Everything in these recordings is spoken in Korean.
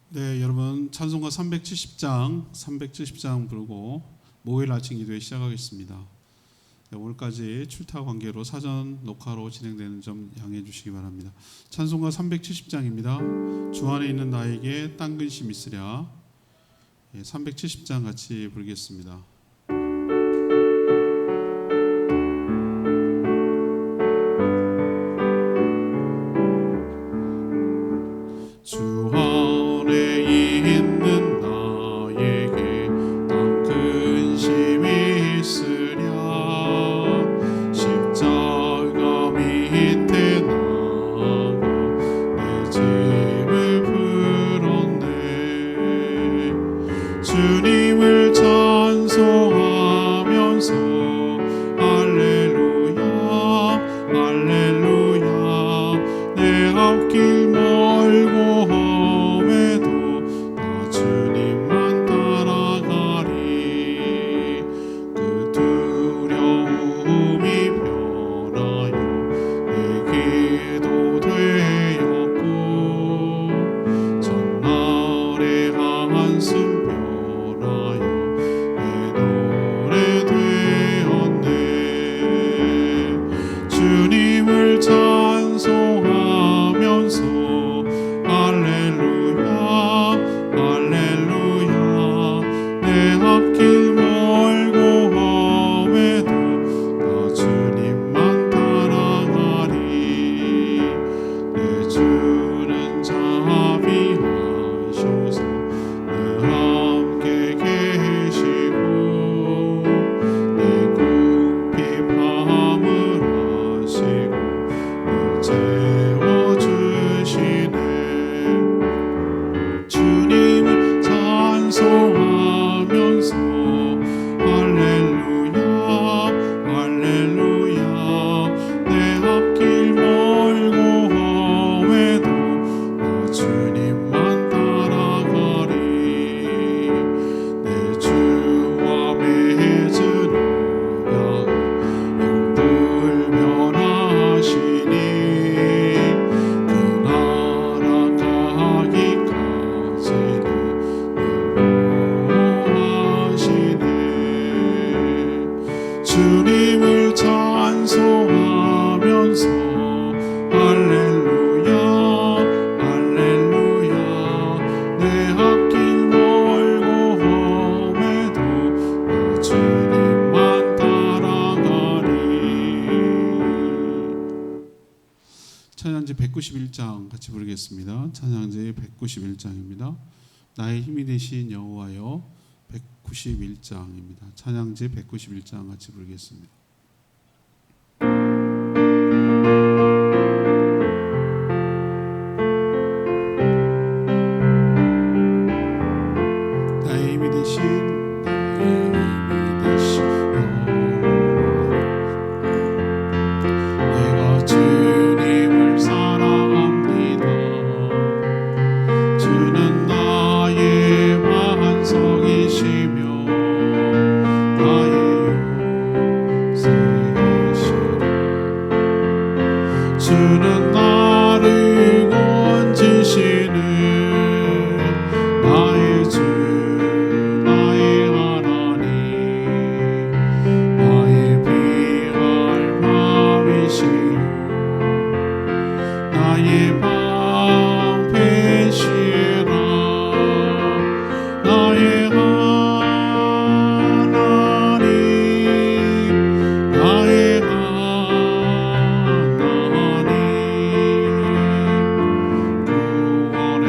네, 여러분 찬송가 370장 부르고 목요일 아침 기도회 시작하겠습니다. 네, 오늘까지 출타 관계로 사전 녹화로 진행되는 점 양해해 주시기 바랍니다. 찬송가 370장입니다. 주 안에 있는 나에게 딴 근심 있으랴. 370장 같이 부르겠습니다. 주 안에 있는 나에게 딴 근심이 있으랴. 십자가 밑에 나가 내 짐을 풀었네. 주님을 찬송하면서 할렐루야 할렐루야. 내 앞길 멀고 험해도 나 주님만 따라가리. 그 두려움이 변하여 내게도 되었고 전날의 한숨 변하여 내 노래 되었네. 주님을 찬송하면서 할렐루야 할렐루야. 내 앞길 멀고 험해도 나 주님만 따라가리. 내 주는 자비하셔서 늘 함께 계시고 내 궁핍함을 아시고 늘 채워주시네. 주님을 찬송하면서 할렐루야 할렐루야. 내 앞길 멀고 험해도 나 주님만 따라가리. 내 주와 맺은 언약을 영불변하시니 그 나라 가기까지는 보호하시네. 주님을 찬송하면서 할렐루야 할렐루야. 내 앞길 멀고 험해도 나 주님만 따라가리. 찬양지 191장 같이 부르겠습니다. 찬양지 191장입니다. 나의 힘이 되신 여호와여. 191장입니다. 찬양지 191장 같이 부르겠습니다. 나의 힘이 되신 여호와여. 내가 주님을 사랑합니다. 주는 나의 반석이시며 나의 요새이시라. 주는 나를 건지시는 나의 주 나의 하나님. 나의 피할 밤이시요 나의 방패시라. 나의 하나님 나의 하나님. 구원의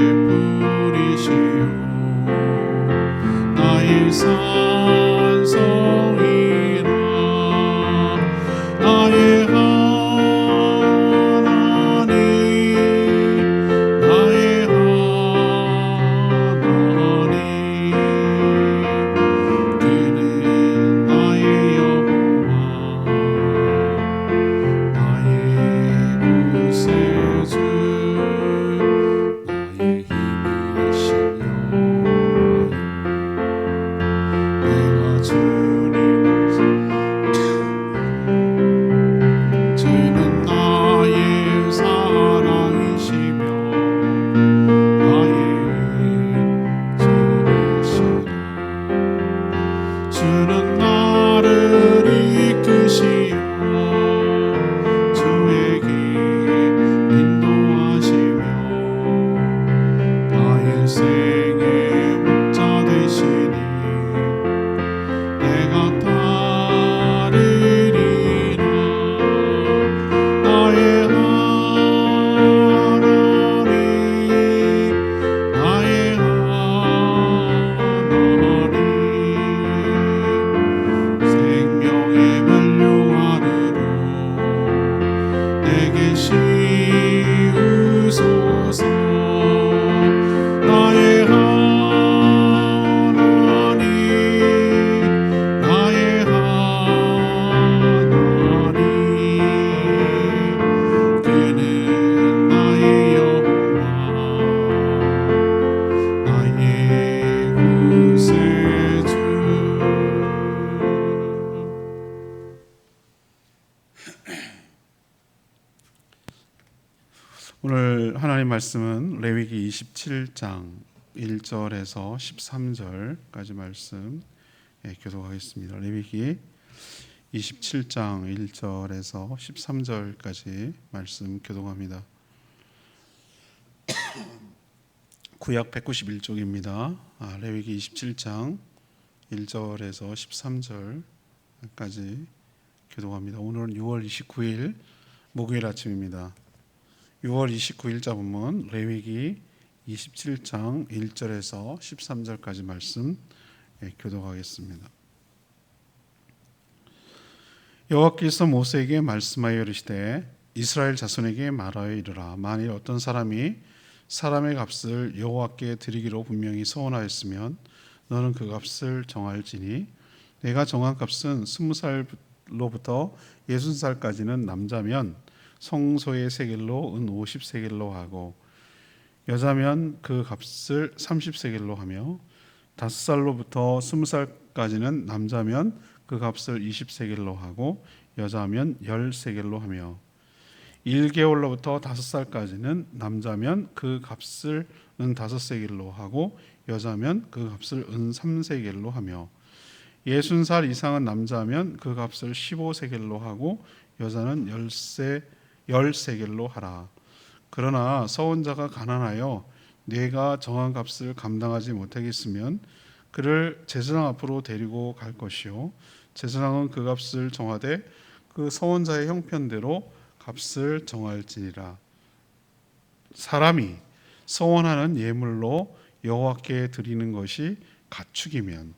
말씀은 레위기 27장 1절에서 13절까지 말씀 교독하겠습니다. 레위기 27장 1절에서 13절까지 말씀 교독합니다. 구약 191쪽입니다. 레위기 27장 1절에서 13절까지 교독합니다. 오늘은 6월 29일 목요일 아침입니다. 6월 29일 자본문 레위기 27장 1절에서 13절까지 말씀 교독하겠습니다. 여호와께서 모세에게 말씀하여 이르시되 이스라엘 자손에게 말하여 이르라. 만일 어떤 사람이 사람의 값을 여호와께 드리기로 분명히 서원하였으면 너는 그 값을 정할지니 내가 정한 값은 20살로부터 60살까지는 남자면 성소의 세겔로 은 50세겔로 하고 여자면 그 값을 30세겔로 하며 5살로부터 20살까지는 남자면 그 값을 20세겔로 하고 여자면 10세겔로 하며 1개월로부터 5살까지는 남자면 그 값을 은 5세겔로 하고 여자면 그 값을 은 3세겔로 하며 60살 이상은 남자면 그 값을 15세겔로 하고 여자는 10세겔로 하라. 그러나 서원자가 가난하여 내가 정한 값을 감당하지 못하겠으면 그를 제사장 앞으로 데리고 갈 것이요 제사장은 그 값을 정하되 그 서원자의 형편대로 값을 정할지니라. 사람이 서원하는 예물로 여호와께 드리는 것이 가축이면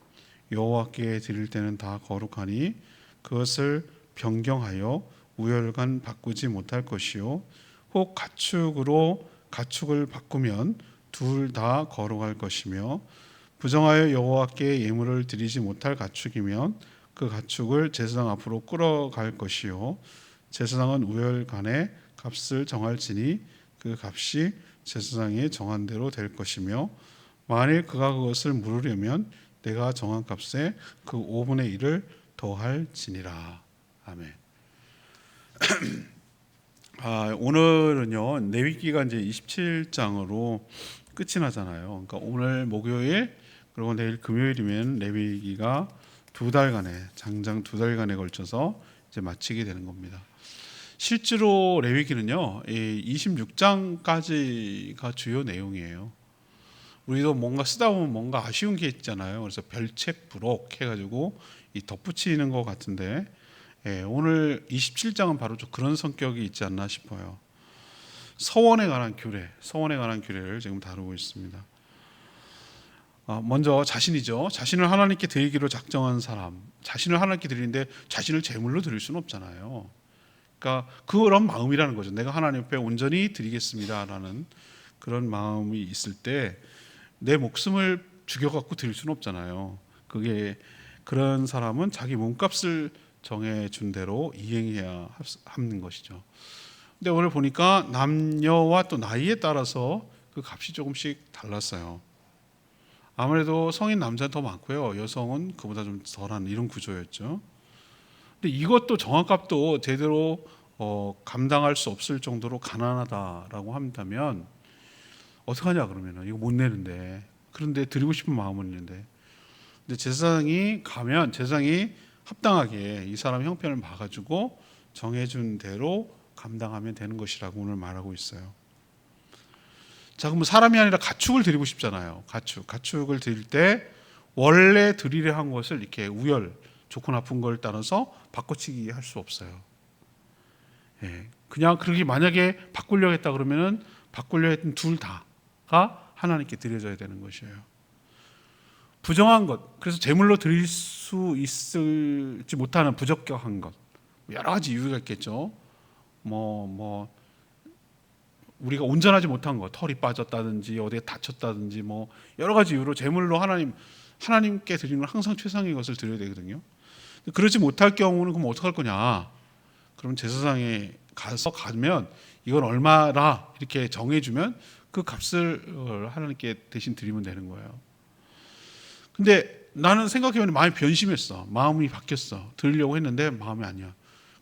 여호와께 드릴 때는 다 거룩하니 그것을 변경하여 우열간 바꾸지 못할 것이요 혹 가축을 바꾸면 둘 다 거룩할 것이며 부정하여 여호와께 예물을 드리지 못할 가축이면 그 가축을 제사장 앞으로 끌어갈 것이요 제사장은 우열간에 값을 정할지니 그 값이 제사장이 정한 대로 될 것이며 만일 그가 그것을 물으려면 내가 정한 값에 그 5분의 1을 더할지니라. 아멘. 오늘은요 레위기가 이제 27장으로 끝이 나잖아요. 그러니까 오늘 목요일 그리고 내일 금요일이면 레위기가 장장 두 달간에 걸쳐서 이제 마치게 되는 겁니다. 실제로 레위기는요 26장까지가 주요 내용이에요. 우리도 뭔가 쓰다 보면 뭔가 아쉬운 게 있잖아요. 그래서 별책 부록 해가지고 덧붙이는 것 같은데 오늘 27장은 바로 좀 그런 성격이 있지 않나 싶어요. 서원에 관한 규례를 지금 다루고 있습니다. 먼저 자신이죠. 자신을 하나님께 드리기로 작정한 사람, 자신을 하나님께 드리는데 자신을 제물로 드릴 수는 없잖아요. 그러니까 그런 마음이라는 거죠. 내가 하나님 앞에 온전히 드리겠습니다라는 그런 마음이 있을 때 내 목숨을 죽여갖고 드릴 수는 없잖아요. 그런 사람은 자기 몸값을 정해준 대로 이행해야 하는 것이죠. 근데 오늘 보니까 남녀와 또 나이에 따라서 그 값이 조금씩 달랐어요. 아무래도 성인 남자는 더 많고요. 여성은 그보다 좀 덜한 이런 구조였죠. 근데 이것도 정한값도 제대로 감당할 수 없을 정도로 가난하다라고 한다면 어떡하냐 그러면은 이거 못 내는데 그런데 드리고 싶은 마음은 있는데 근데 제사장이 가면 제사장이 합당하게 이 사람 형편을 봐가지고 정해준 대로 감당하면 되는 것이라고 오늘 말하고 있어요. 자, 그럼 사람이 아니라 가축을 드리고 싶잖아요. 가축을 드릴 때 원래 드리려 한 것을 이렇게 좋고 나쁜 걸 따라서 바꿔치기 할 수 없어요. 그냥 그렇게 만약에 바꾸려고 했다 그러면은 바꾸려 했던 둘 다가 하나님께 드려져야 되는 것이에요. 부정한 것, 그래서 제물로 드릴 수 있을지 못하는 부적격한 것, 여러 가지 이유가 있겠죠. 우리가 온전하지 못한 것, 털이 빠졌다든지 어디에 다쳤다든지 여러 가지 이유로 제물로 하나님께 드리는 건 항상 최상의 것을 드려야 되거든요. 그러지 못할 경우는 그럼 어떡할 거냐? 그럼 제사장에 가면 이건 얼마라 이렇게 정해주면 그 값을 하나님께 대신 드리면 되는 거예요. 근데 나는 생각해보니 마음이 변심했어. 마음이 바뀌었어. 드리려고 했는데 마음이 아니야.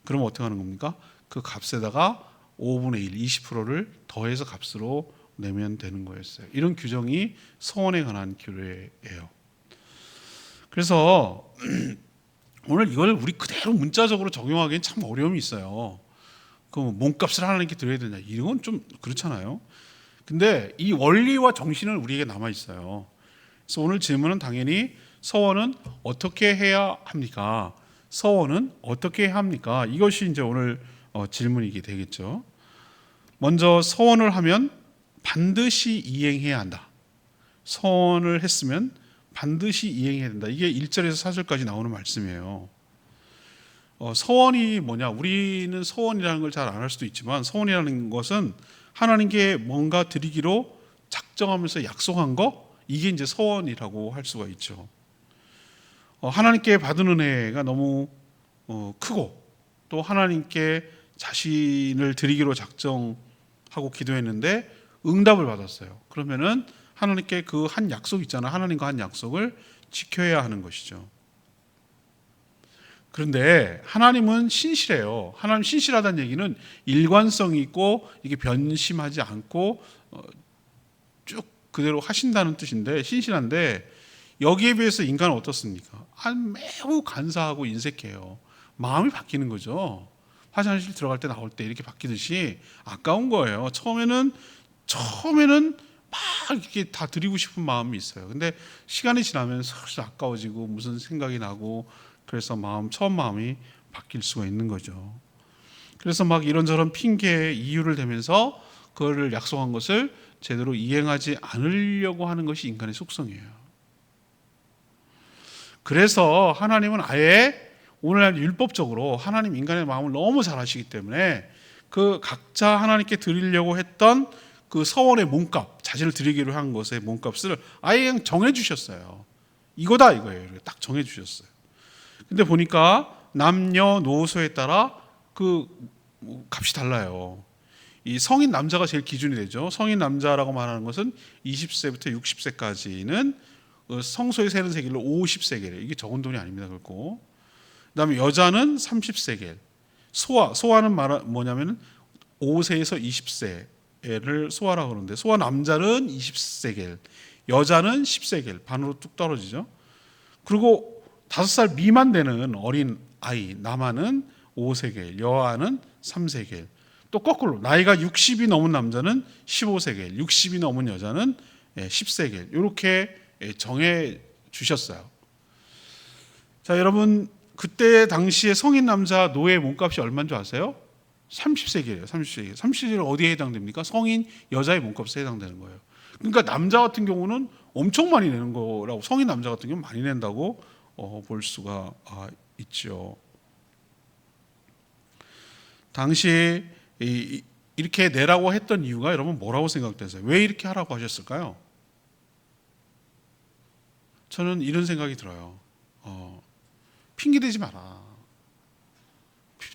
그러면 어떻게 하는 겁니까? 그 값에다가 5분의 1, 20%를 더해서 값으로 내면 되는 거였어요. 이런 규정이 서원에 관한 규례예요. 그래서 오늘 이걸 우리 그대로 문자적으로 적용하기엔 참 어려움이 있어요. 그 몸값을 하나님께 드려야 되냐, 이건 좀 그렇잖아요. 근데 이 원리와 정신은 우리에게 남아 있어요. 그래서 오늘 질문은 당연히 서원은 어떻게 해야 합니까? 서원은 어떻게 해야 합니까? 이것이 이제 오늘 질문이게 되겠죠. 먼저 서원을 하면 반드시 이행해야 한다. 서원을 했으면 반드시 이행해야 된다. 이게 1절에서 4절까지 나오는 말씀이에요. 서원이 뭐냐? 우리는 서원이라는 걸 잘 안 할 수도 있지만, 서원이라는 것은 하나님께 뭔가 드리기로 작정하면서 약속한 거, 이게 이제 서원이라고 할 수가 있죠. 하나님께 받은 은혜가 너무 크고, 또 하나님께 자신을 드리기로 작정하고 기도했는데 응답을 받았어요. 그러면은 하나님께 그 한 약속 있잖아요. 하나님과 한 약속을 지켜야 하는 것이죠. 그런데 하나님은 신실해요. 하나님 신실하다는 얘기는 일관성이 있고 이게 변심하지 않고 쭉 그대로 하신다는 뜻인데, 신실한데 여기에 비해서 인간은 어떻습니까? 매우 간사하고 인색해요. 마음이 바뀌는 거죠. 화장실 들어갈 때 나올 때 이렇게 바뀌듯이 아까운 거예요. 처음에는 막 이렇게 다 드리고 싶은 마음이 있어요. 근데 시간이 지나면 슬슬 아까워지고 무슨 생각이 나고, 그래서 처음 마음이 바뀔 수가 있는 거죠. 그래서 막 이런저런 핑계에 이유를 대면서 그거를 약속한 것을 제대로 이행하지 않으려고 하는 것이 인간의 속성이에요. 그래서 하나님은 아예 오늘날 율법적으로 하나님 인간의 마음을 너무 잘 아시기 때문에 그 각자 하나님께 드리려고 했던 그 서원의 몸값, 자신을 드리기로 한 것의 몸값을 아예 그냥 정해주셨어요. 이거다 이거예요. 딱 정해주셨어요. 근데 보니까 남녀노소에 따라 그 값이 달라요. 이 성인 남자가 제일 기준이 되죠. 성인 남자라고 말하는 것은 20세부터 60세까지는 성소에 세는 세겔로 50세겔이에요. 이게 적은 돈이 아닙니다. 그렇고, 그다음에 여자는 30세겔. 소아는 뭐냐면은 5세에서 20세를 소아라고 그러는데, 소아 남자는 20세겔, 여자는 10세겔, 반으로 뚝 떨어지죠. 그리고 5살 미만 되는 어린 아이 남아는 5세겔, 여아는 3세겔. 또 거꾸로 나이가 60이 넘은 남자는 15세겔, 60이 넘은 여자는 10세겔. 이렇게 정해 주셨어요. 자, 여러분, 그때 당시에 성인 남자 노예 몸값이 얼마인 줄 아세요? 30세겔이에요. 30세겔. 30세겔은 어디에 해당됩니까? 성인 여자의 몸값에 해당되는 거예요. 그러니까 남자 같은 경우는 엄청 많이 내는 거라고, 성인 남자 같은 경우는 많이 낸다고 볼 수가 있죠. 당시 이렇게 내라고 했던 이유가 여러분 뭐라고 생각되세요? 왜 이렇게 하라고 하셨을까요? 저는 이런 생각이 들어요. 핑계대지 마라.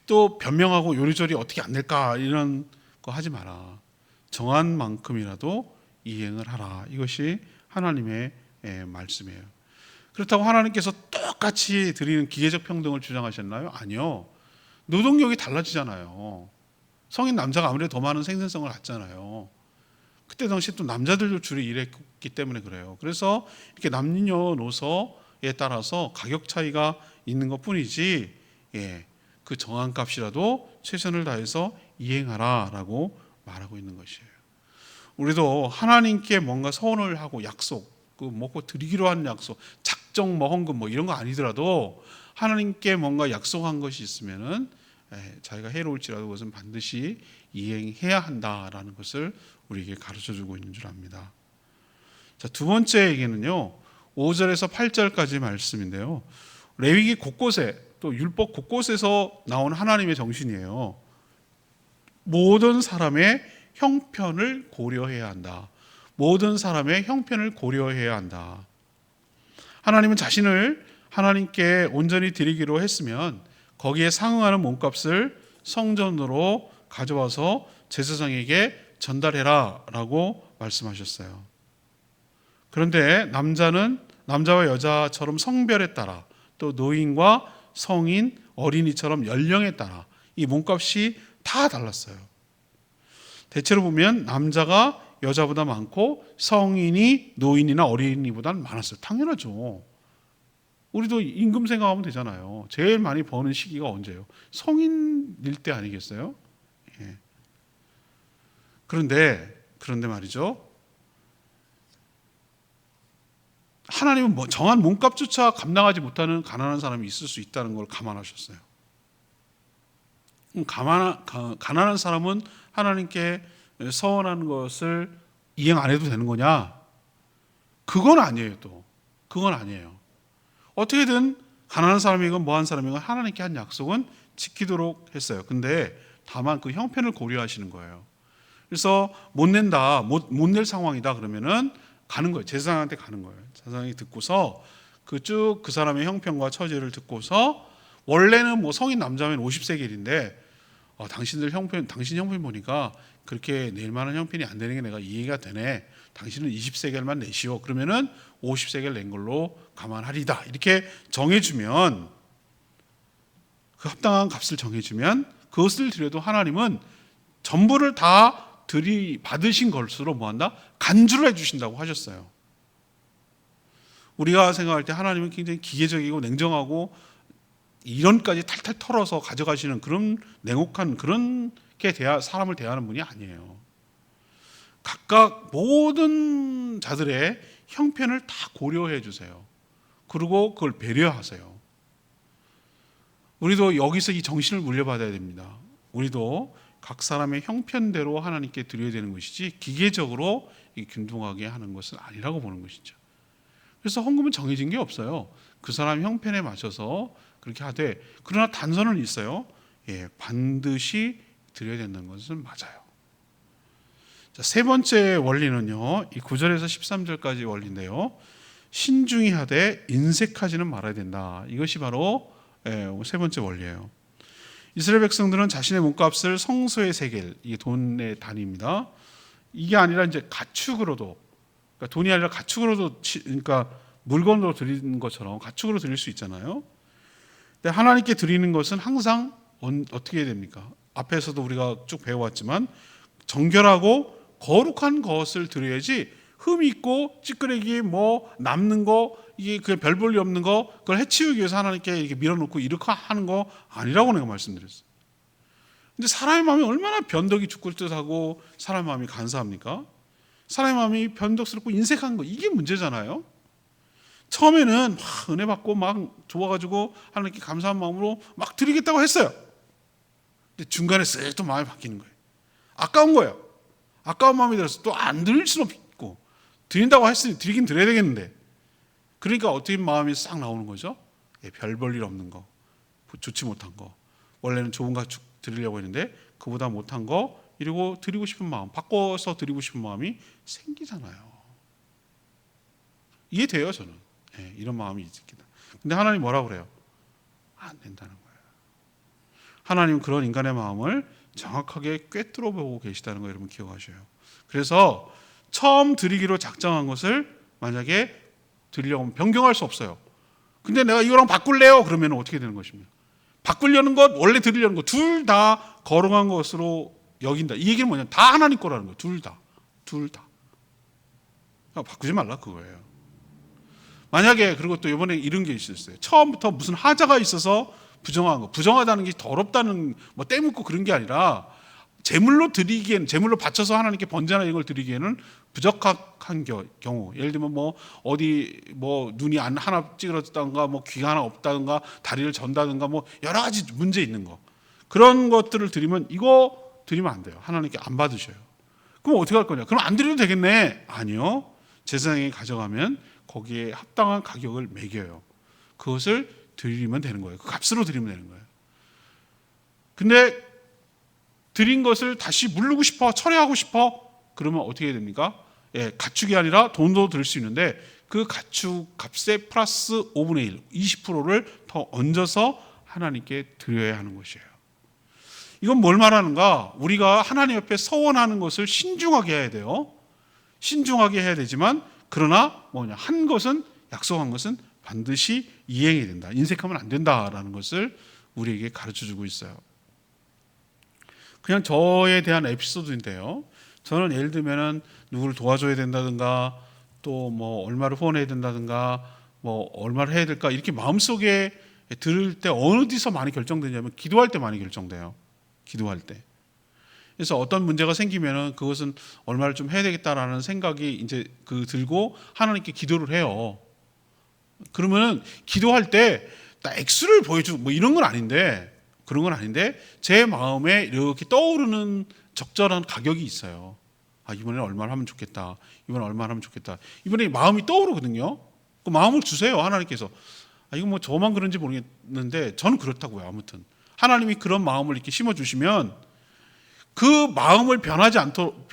또 변명하고 요리조리 어떻게 안 될까 이런 거 하지 마라. 정한 만큼이라도 이행을 하라. 이것이 하나님의 말씀이에요. 그렇다고 하나님께서 똑같이 드리는 기계적 평등을 주장하셨나요? 아니요. 노동력이 달라지잖아요. 성인 남자가 아무래도 더 많은 생산성을 갖잖아요. 그때 당시 또 남자들도 주로 일했기 때문에 그래요. 그래서 이렇게 남녀노소에 따라서 가격 차이가 있는 것뿐이지, 그 정한 값이라도 최선을 다해서 이행하라라고 말하고 있는 것이에요. 우리도 하나님께 뭔가 서원을 하고 약속, 꼭 드리기로 한 약속, 작정, 헌금 이런 거 아니더라도 하나님께 뭔가 약속한 것이 있으면은 자기가 해로울지라도 그것은 반드시 이행해야 한다라는 것을 우리에게 가르쳐주고 있는 줄 압니다. 자, 두 번째 얘기는요, 5절에서 8절까지 말씀인데요, 레위기 곳곳에 또 율법 곳곳에서 나온 하나님의 정신이에요. 모든 사람의 형편을 고려해야 한다. 모든 사람의 형편을 고려해야 한다. 하나님은 자신을 하나님께 온전히 드리기로 했으면 거기에 상응하는 몸값을 성전으로 가져와서 제사장에게 전달해라 라고 말씀하셨어요. 그런데 남자와 여자처럼 성별에 따라, 또 노인과 성인, 어린이처럼 연령에 따라 이 몸값이 다 달랐어요. 대체로 보면 남자가 여자보다 많고 성인이 노인이나 어린이보다는 많았어요. 당연하죠. 우리도 임금 생각하면 되잖아요. 제일 많이 버는 시기가 언제예요? 성인일 때 아니겠어요? 예. 그런데 말이죠. 하나님은 정한 몸값조차 감당하지 못하는 가난한 사람이 있을 수 있다는 걸 감안하셨어요. 가난한 사람은 하나님께 서원하는 것을 이행 안 해도 되는 거냐? 그건 아니에요. 또 그건 아니에요. 어떻게든 가난한 사람이건 뭐한 사람이건 하나님께 한 약속은 지키도록 했어요. 근데 다만 그 형편을 고려하시는 거예요. 그래서 못 낼 상황이다 그러면은 가는 거예요. 제사장한테 가는 거예요. 제사장이 듣고서 그 사람의 형편과 처지를 듣고서 원래는 뭐 성인 남자면 50세겔인데 당신 형편 보니까 그렇게 낼 만한 형편이 안 되는 게 내가 이해가 되네. 당신은 20세겔만 내시오. 그러면은 50세겔 낸 걸로 감안하리다. 이렇게 정해주면, 그 합당한 값을 정해주면 그것을 드려도 하나님은 전부를 다 받으신 것으로 뭐한다? 간주를 해주신다고 하셨어요. 우리가 생각할 때 하나님은 굉장히 기계적이고 냉정하고 이런까지 탈탈 털어서 가져가시는 그런 냉혹한 그런 게 사람을 대하는 분이 아니에요. 각각 모든 자들의 형편을 다 고려해 주세요. 그리고 그걸 배려하세요. 우리도 여기서 이 정신을 물려받아야 됩니다. 우리도 각 사람의 형편대로 하나님께 드려야 되는 것이지 기계적으로 균등하게 하는 것은 아니라고 보는 것이죠. 그래서 헌금은 정해진 게 없어요. 그 사람 형편에 맞춰서 그렇게 하되, 그러나 단서는 있어요. 반드시 드려야 된다는 것은 맞아요. 자, 세 번째 원리는요, 이 9절에서 13절까지 원리인데요, 신중히 하되 인색하지는 말아야 된다. 이것이 바로 세 번째 원리예요. 이스라엘 백성들은 자신의 몸값을 성소의 세겔, 이게 돈의 단위입니다. 이게 아니라 이제 가축으로도, 그러니까 돈이 아니라 가축으로도, 그러니까 물건으로 드리는 것처럼 가축으로 드릴 수 있잖아요. 근데 하나님께 드리는 것은 항상 어떻게 해야 됩니까? 앞에서도 우리가 쭉 배워왔지만 정결하고 거룩한 것을 드려야지 흠이 있고 찌끄레기 뭐 남는 거, 이게 그냥 별 볼일 없는 거, 그걸 해치우기 위해서 하나님께 이렇게 밀어놓고 이렇게 하는 거 아니라고 내가 말씀드렸어요. 근데 사람의 마음이 얼마나 변덕이 죽을 듯하고 사람의 마음이 간사합니까? 사람의 마음이 변덕스럽고 인색한 거, 이게 문제잖아요. 처음에는 막 은혜 받고 막 좋아가지고 하나님께 감사한 마음으로 막 드리겠다고 했어요. 근데 중간에 쓱 또 마음이 바뀌는 거예요. 아까운 거예요. 아까운 마음이 들어서 또 안 드릴 수는 없고, 드린다고 했으니 드리긴 드려야 되겠는데, 그러니까 어떻게 마음이 싹 나오는 거죠? 별 볼 일 없는 거, 좋지 못한 거, 원래는 좋은 가축 드리려고 했는데 그보다 못한 거, 이러고 드리고 싶은 마음, 바꿔서 드리고 싶은 마음이 생기잖아요. 이해돼요, 저는. 이런 마음이 있습니다. 근데 하나님 뭐라고 그래요? 안 된다는 거예요. 하나님은 그런 인간의 마음을 정확하게 꿰뚫어 보고 계시다는 거 여러분 기억하셔요. 그래서 처음 드리기로 작정한 것을 만약에 드리려고 하면 변경할 수 없어요. 근데 내가 이거랑 바꿀래요? 그러면 어떻게 되는 것입니까? 바꾸려는 것, 원래 드리려는 것, 둘 다 거룩한 것으로 여긴다. 이 얘기는 뭐냐면 다 하나님 거라는 거예요. 둘 다. 바꾸지 말라 그거예요. 만약에, 그리고 또 이번에 이런 게 있었어요. 처음부터 무슨 하자가 있어서 부정한 거, 부정하다는 게 더럽다는 뭐 때묻고 그런 게 아니라 제물로 바쳐서 하나님께 번제나 이걸 드리기에는 부적합한 경우, 예를 들면 뭐 어디 뭐 눈이 하나 찌그러졌다든가, 뭐 귀가 하나 없다든가, 다리를 전다든가, 뭐 여러 가지 문제 있는 거, 그런 것들을 드리면 이거 드리면 안 돼요. 하나님께 안 받으셔요. 그럼 어떻게 할 거냐? 그럼 안 드려도 되겠네? 아니요. 제사장이 가져가면 거기에 합당한 가격을 매겨요. 그것을 드리면 되는 거예요. 그 값으로 드리면 되는 거예요. 근데 드린 것을 다시 물르고 싶어, 철회하고 싶어, 그러면 어떻게 해야 됩니까? 가축이 아니라 돈도 드릴 수 있는데 그 가축 값의 플러스 5분의 1, 20%를 더 얹어서 하나님께 드려야 하는 것이에요. 이건 뭘 말하는가? 우리가 하나님 앞에 서원하는 것을 신중하게 해야 돼요. 신중하게 해야 되지만, 그러나 한 것은, 약속한 것은 반드시 이행해야 된다. 인색하면 안 된다라는 것을 우리에게 가르쳐주고 있어요. 그냥 저에 대한 에피소드인데요. 저는 예를 들면은 누구를 도와줘야 된다든가 또 뭐 얼마를 후원해야 된다든가 뭐 얼마를 해야 될까 이렇게 마음속에 들을 때 어디서 많이 결정되냐면 기도할 때 많이 결정돼요. 기도할 때. 그래서 어떤 문제가 생기면은 그것은 얼마를 좀 해야 되겠다라는 생각이 이제 들고 하나님께 기도를 해요. 그러면은 기도할 때 나 액수를 보여주고 뭐 이런 건 아닌데 그런 건 아닌데 제 마음에 이렇게 떠오르는 적절한 가격이 있어요. 아, 이번에 얼마를 하면 좋겠다. 이번에 얼마를 하면 좋겠다. 이번에 마음이 떠오르거든요. 그 마음을 주세요. 하나님께서. 아, 이거 뭐 저만 그런지 모르겠는데 저는 그렇다고요. 아무튼 하나님이 그런 마음을 이렇게 심어주시면 그 마음을 변하지 않도록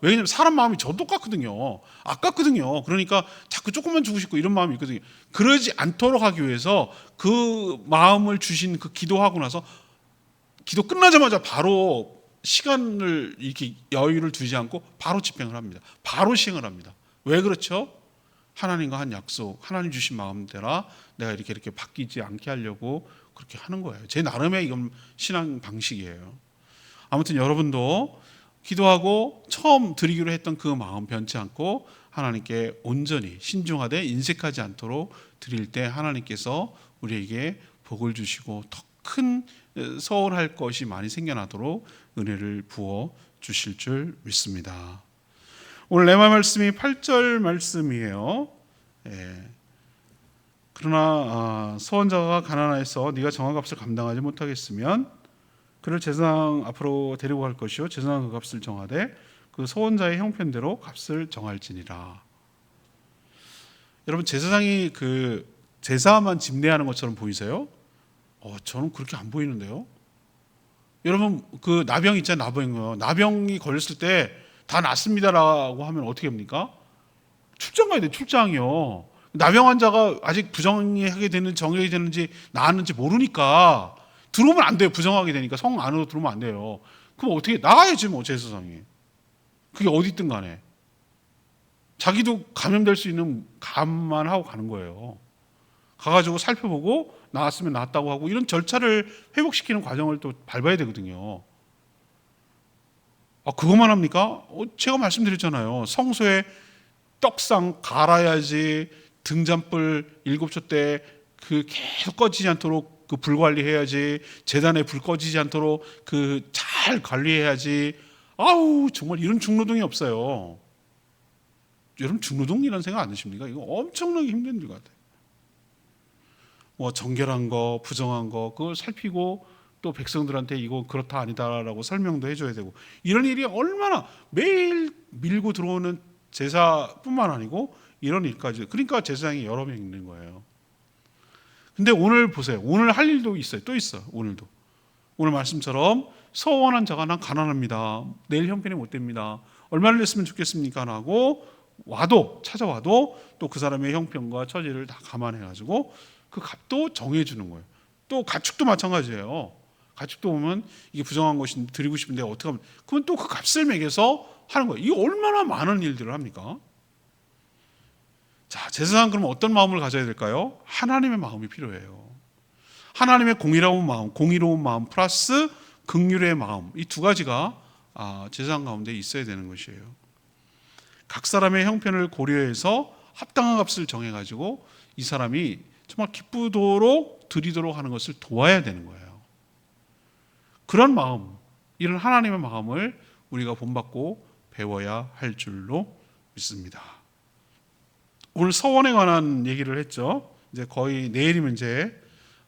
왜냐면 사람 마음이 저 똑같거든요. 아깝거든요. 그러니까 자꾸 조금만 주고 싶고 이런 마음이 있거든요. 그러지 않도록 하기 위해서 그 마음을 주신 그 기도하고 나서 기도 끝나자마자 바로 시간을 이렇게 여유를 두지 않고 바로 집행을 합니다. 바로 시행을 합니다. 왜 그렇죠? 하나님과 한 약속, 하나님 주신 마음대로 내가 이렇게 바뀌지 않게 하려고 그렇게 하는 거예요. 제 나름의 이건 신앙 방식이에요. 아무튼 여러분도 기도하고 처음 드리기로 했던 그 마음 변치 않고 하나님께 온전히 신중하되 인색하지 않도록 드릴 때 하나님께서 우리에게 복을 주시고 더 큰 서울할 것이 많이 생겨나도록 은혜를 부어 주실 줄 믿습니다. 오늘 레마 말씀이 8절 말씀이에요. 그러나 서원자가 가난하여서 네가 정한 값을 감당하지 못하겠으면 그를 제사장 앞으로 데리고 갈 것이요 제사장 그 값을 정하되 그 서원자의 형편대로 값을 정할지니라. 여러분 제사장이 그 제사만 집례하는 것처럼 보이세요? 저는 그렇게 안 보이는데요. 여러분 그 나병 있잖아요. 나병이 걸렸을 때 다 낫습니다라고 하면 어떻게 합니까? 출장 가야 돼. 출장이요. 나병 환자가 아직 부정하게 되는 정액이 되는지 나았는지 모르니까 들어오면 안 돼요. 부정하게 되니까 성 안으로 들어오면 안 돼요. 그럼 어떻게 나가야지 뭐 제사장이. 그게 어디 있든 간에 자기도 감염될 수 있는 감만 하고 가는 거예요. 가가지고 살펴보고 나았으면 나았다고 하고 이런 절차를 회복시키는 과정을 또 밟아야 되거든요. 그것만 합니까? 제가 말씀드렸잖아요. 성소에 떡상 갈아야지, 등잔불 7초 때 그 계속 꺼지지 않도록 그 불 관리해야지, 제단에 불 꺼지지 않도록 그 잘 관리해야지. 아우 정말 이런 중노동이 없어요. 여러분 중노동이라는 생각 안 드십니까? 이거 엄청나게 힘든 일 같아요. 뭐 정결한 거, 부정한 거 그걸 살피고 또 백성들한테 이거 그렇다 아니다라고 설명도 해줘야 되고 이런 일이 얼마나 매일 밀고 들어오는 제사뿐만 아니고 이런 일까지. 그러니까 제사장이 여러 명 있는 거예요. 근데 오늘 보세요. 오늘 할 일도 있어요. 또 있어요. 오늘도. 오늘 말씀처럼 서원한 자가 난 가난합니다. 내일 형편이 못 됩니다. 얼마를 냈으면 좋겠습니까? 라고 찾아와도 또 그 사람의 형편과 처지를 다 감안해가지고 그 값도 정해주는 거예요. 또 가축도 마찬가지예요. 가축도 보면 이게 부정한 것인데 드리고 싶은데 어떻게 하면 그건 또 그 값을 매겨서 하는 거예요. 이게 얼마나 많은 일들을 합니까? 자, 제사장 그러면 어떤 마음을 가져야 될까요? 하나님의 마음이 필요해요. 하나님의 공의로운 마음 플러스 긍휼의 마음, 이 두 가지가 제사장 가운데 있어야 되는 것이에요. 각 사람의 형편을 고려해서 합당한 값을 정해가지고 이 사람이 정말 기쁘도록 드리도록 하는 것을 도와야 되는 거예요. 그런 마음, 이런 하나님의 마음을 우리가 본받고 배워야 할 줄로 믿습니다. 오늘 서원에 관한 얘기를 했죠. 이제 거의 내일이면 이제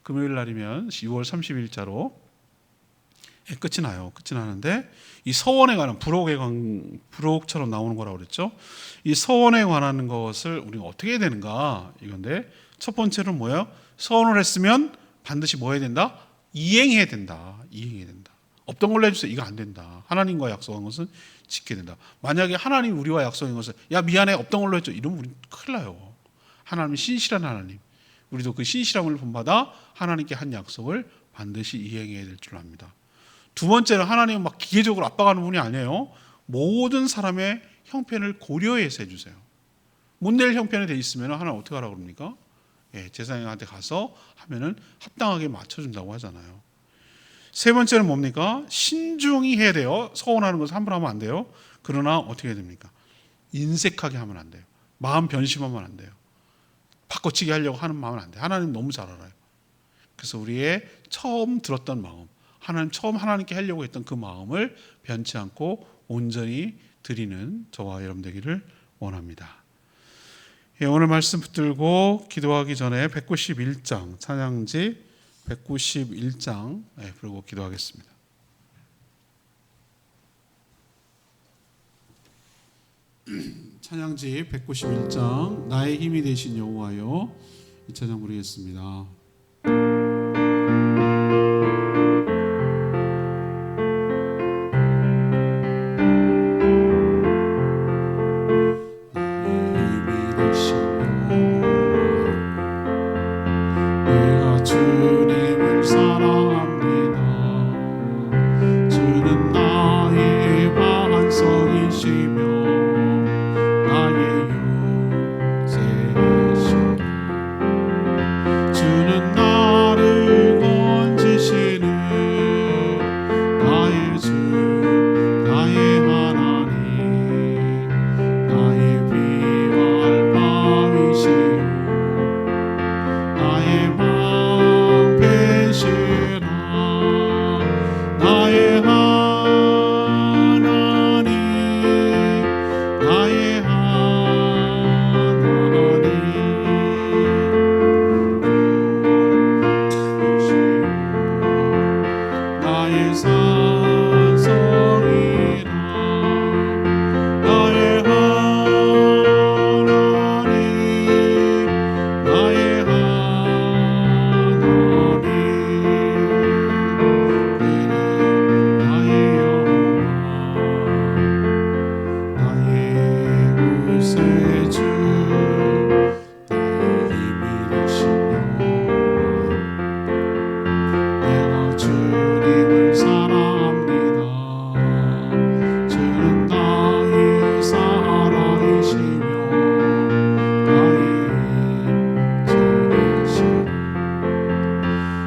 금요일 날이면 6월 30일자로 끝이 나요. 끝이 나는데 이 서원에 관한 부록처럼 나오는 거라고 그랬죠. 이 서원에 관한 것을 우리가 어떻게 해야 되는가 이건데 첫 번째로는 뭐예요? 서원을 했으면 반드시 뭐 해야 된다? 이행해야 된다. 이행해야 된다. 없던 걸로 해주세요. 이거 안 된다. 하나님과 약속한 것은 지켜야 된다. 만약에 하나님 우리와 약속한 것을 야 미안해 없던 걸로 했죠. 이러면 우리 큰일 나요. 하나님은 신실한 하나님. 우리도 그 신실함을 본받아 하나님께 한 약속을 반드시 이행해야 될 줄 압니다. 두 번째는 하나님은 막 기계적으로 압박하는 분이 아니에요. 모든 사람의 형편을 고려해서 해주세요. 못 낼 형편에 돼 있으면 하나님 어떻게 하라고 그럽니까? 제사장한테 가서 하면은 합당하게 맞춰준다고 하잖아요. 세 번째는 뭡니까? 신중히 해야 돼요. 서운하는 것을 함부로 하면 안 돼요. 그러나 어떻게 해야 됩니까? 인색하게 하면 안 돼요. 마음 변심하면 안 돼요. 바꿔치기 하려고 하는 마음은 안 돼요. 하나님 너무 잘 알아요. 그래서 우리의 처음 들었던 마음, 처음 하나님께 하려고 했던 그 마음을 변치 않고 온전히 드리는 저와 여러분 되기를 원합니다. 오늘 말씀 붙들고 기도하기 전에 191장 찬양지 191장 부르고 기도하겠습니다. 찬양지 191장 나의 힘이 되신 여호와여, 이 찬양 부르겠습니다. 주님을 사랑합니다. 주는 나의 반석이시며 나의 요새시니 주는 나를 건지시는 나의 주 나의 하나님 나의 비활 바위시오 나의 나의 하나님 나의 하나님 나의 산성이라 나의 하나님 나의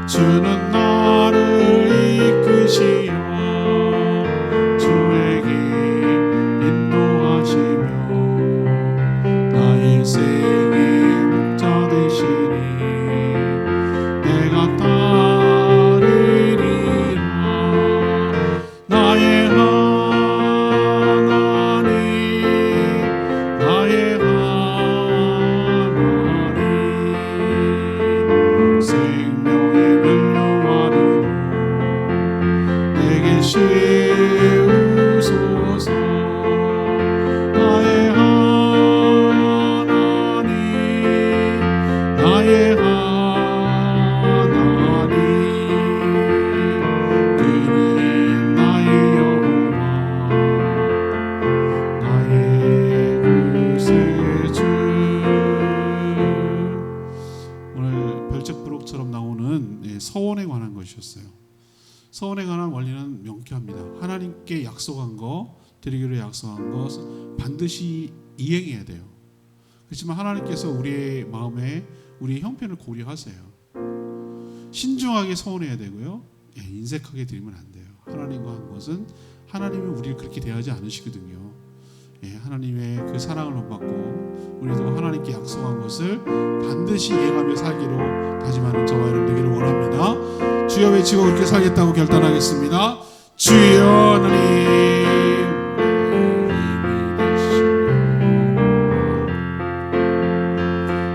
주는 나를 이끄시어 주에게 인도하시며 나의 생의 목자 되시니 내가 따르리라 나의 하나님 나의 하나님 생명의 변명하리로 내게 세우소서 나의 하나님 나의 하나님 그는 나의 여호와 나의 구세주. 오늘 별책부록처럼 나오는 서원에 관한 것이었어요. 서원에 관한 원리는 명쾌합니다. 하나님께 약속한 거, 드리기로 약속한 것 반드시 이행해야 돼요. 그렇지만 하나님께서 우리의 마음에 우리의 형편을 고려하세요. 신중하게 서원해야 되고요. 인색하게 드리면 안 돼요. 하나님과 한 것은 하나님이 우리를 그렇게 대하지 않으시거든요. 하나님의 그 사랑을 받고 우리도 하나님께 약속한 것을 반드시 이행하며 살기로 다짐하는 저와 여러분 되기를 원합니다. 주여 외치고 그렇게 살겠다고 결단하겠습니다. 주여 하나님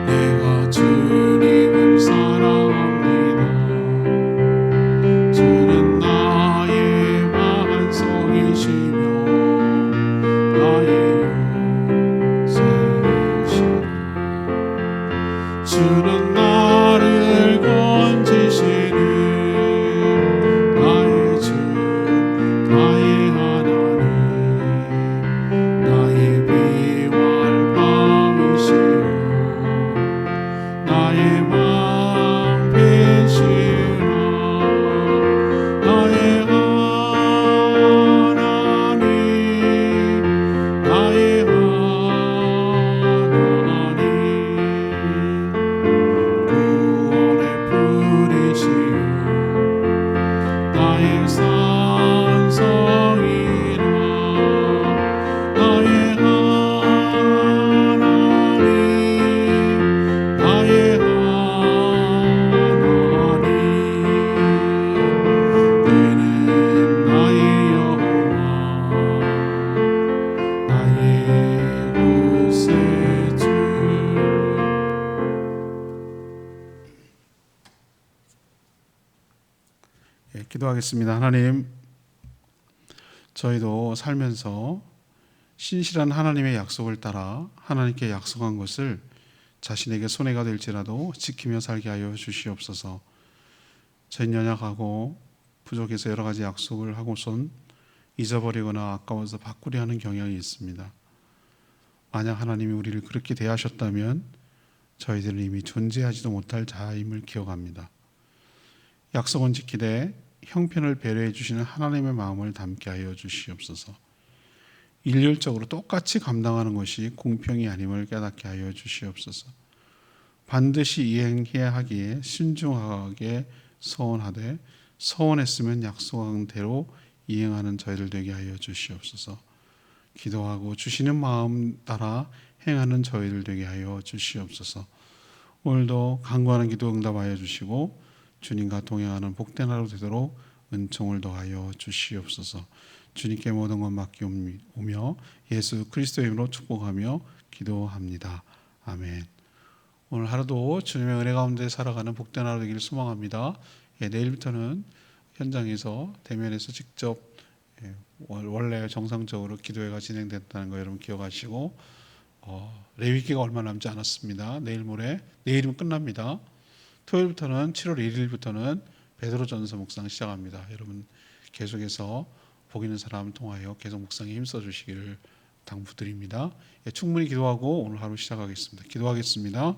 내가 주님을 사랑합니다. 주는 나의 반석이시며 주는 나를 건지시는 나의 주 기도하겠습니다. 하나님, 저희도 살면서 신실한 하나님의 약속을 따라 하나님께 약속한 것을 자신에게 손해가 될지라도 지키며 살게 하여 주시옵소서. 저희는 연약하고 부족해서 여러 가지 약속을 하고선 잊어버리거나 아까워서 바꾸려 하는 경향이 있습니다. 만약 하나님이 우리를 그렇게 대하셨다면 저희들은 이미 존재하지도 못할 자임을 기억합니다. 약속은 지키되 형편을 배려해 주시는 하나님의 마음을 담게 하여 주시옵소서. 일률적으로 똑같이 감당하는 것이 공평이 아님을 깨닫게 하여 주시옵소서. 반드시 이행해야 하기에 신중하게 서원하되 서원했으면 약속한 대로 이행하는 저희들 되게 하여 주시옵소서. 기도하고 주시는 마음 따라 행하는 저희들 되게 하여 주시옵소서. 오늘도 간구하는 기도 응답하여 주시고 주님과 동행하는 복된 하루 되도록 은총을 더하여 주시옵소서. 주님께 모든 것 맡기오며 예수 그리스도의 이름으로 축복하며 기도합니다. 아멘. 오늘 하루도 주님의 은혜 가운데 살아가는 복된 하루 되기를 소망합니다. 내일부터는 현장에서 대면에서 직접 원래 정상적으로 기도회가 진행됐다는 거 여러분 기억하시고 레위기가 얼마 남지 않았습니다. 내일 모레, 내일이면 끝납니다. 토요일부터는 7월 1일부터는 베드로전서 묵상 시작합니다. 여러분 계속해서 복 있는 사람을 통하여 계속 묵상에 힘써 주시기를 당부드립니다. 충분히 기도하고 오늘 하루 시작하겠습니다. 기도하겠습니다.